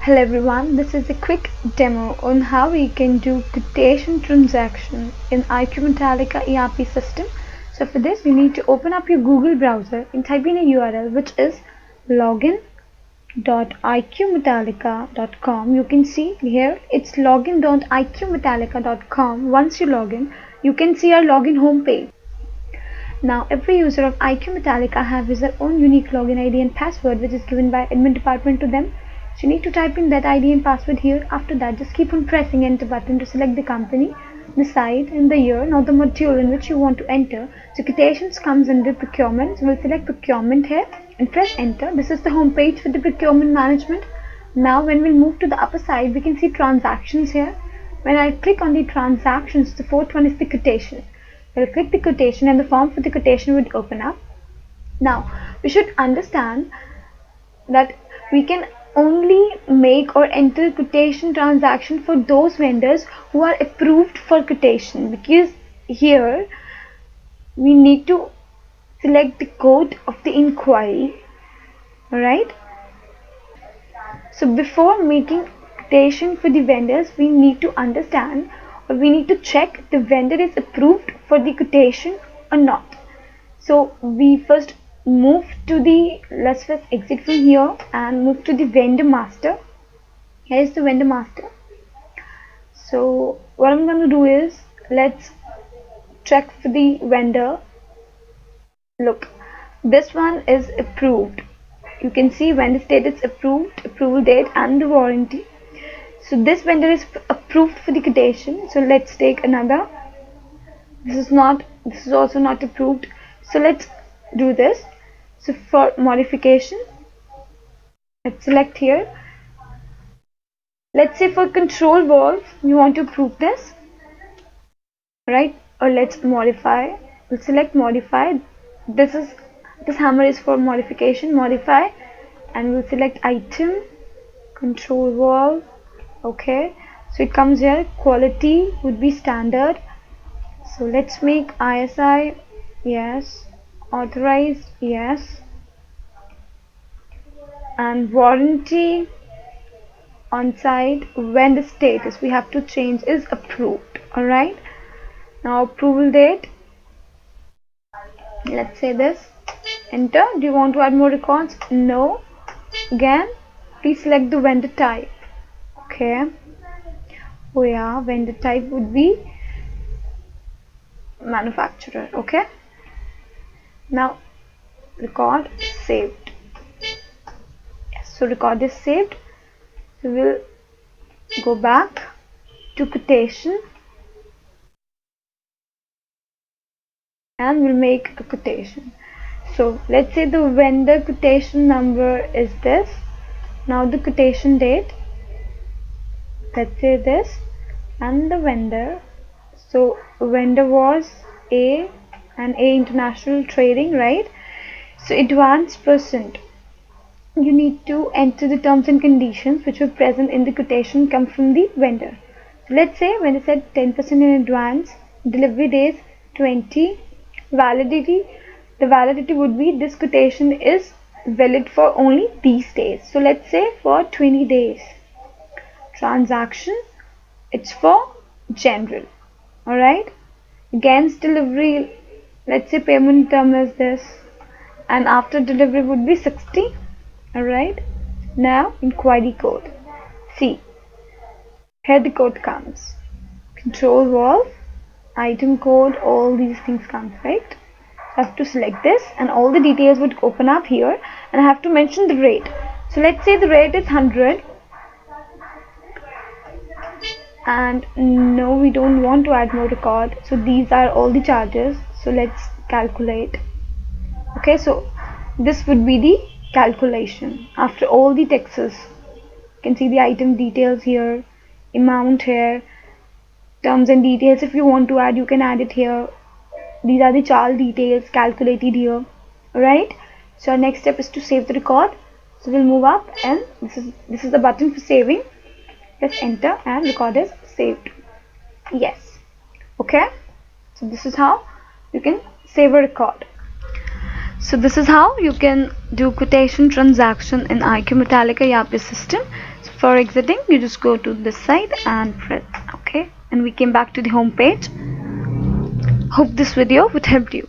Hello everyone, this is a quick demo on how we can do quotation transaction in iQ-Metallika ERP system. So for this you need to open up your Google browser and type in a URL which is login.iq-metallika.com. You can see here it's login.iq-metallika.com. Once you log in, you can see our login homepage. Now every user of iQ-Metallika has their own unique login ID and password which is given by admin department to them. So you need to type in that ID and password here. After that, just keep on pressing enter button to select the company, the site and the year, now the module in which you want to enter. So quotations comes under procurement. So we'll select procurement here and press enter. This is the home page for the procurement management. Now when we'll move to the upper side, we can see transactions here. When I click on the transactions, the fourth one is the quotation. We'll click the quotation and the form for the quotation would open up. Now we should understand that we can only make or enter quotation transaction for those vendors who are approved for quotation, because here we need to select the code of the inquiry. Alright, so before making quotation for the vendors, we need to understand or we need to check the vendor is approved for the quotation or not. So we first move to the, let's first exit from here and move to the vendor master. Here is the vendor master. So what I'm going to do is, let's check for the vendor. Look, this one is approved. You can see vendor status approved, approval date and the warranty. So this vendor is approved for the quotation. So let's take another. This is also not approved. So let's do this. So for modification, let's select here. Let's say for control valve, we want to approve this, right? Or let's modify. We'll select modify. This hammer is for modification, modify, and we'll select item, control valve. Okay, so it comes here. Quality would be standard. So let's make ISI, yes. Authorized, yes. And warranty on site, vendor status we have to change is approved. Alright, now approval date, let's say this, enter. Do you want to add more records? No. Again, please select the vendor type. Okay, oh yeah, vendor type would be manufacturer. Okay, now record saved. Yes, so record is saved. So we'll go back to quotation and we'll make a quotation. So let's say the vendor quotation number is this. Now the quotation date, let's say this, and the vendor. So vendor was A and A International Trading, right? So advanced percent, you need to enter the terms and conditions which were present in the quotation come from the vendor. So let's say vendor said 10% in advance, delivery days 20, validity, the validity would be this quotation is valid for only these days. So let's say for 20 days. Transaction, it's for general. Alright, against delivery, let's say payment term is this, and after delivery would be 60. Alright, now inquiry code. See, here the code comes. Control valve, item code, all these things comes, right? I have to select this and all the details would open up here, and I have to mention the rate. So let's say the rate is 100. And no, we don't want to add more record. So these are all the charges. So let's calculate. Okay, so this would be the calculation after all the taxes. You can see the item details here, amount here, terms and details. If you want to add, you can add it here. These are the charge details calculated here. Alright, so our next step is to save the record. So we'll move up and this is the button for saving. Press enter and record is saved. Yes. Okay, so this is how you can save a record. So this is how you can do quotation transaction in iQ-Metallika ERP system. For exiting, you just go to this side and press OK, and we came back to the home page. Hope this video would help you.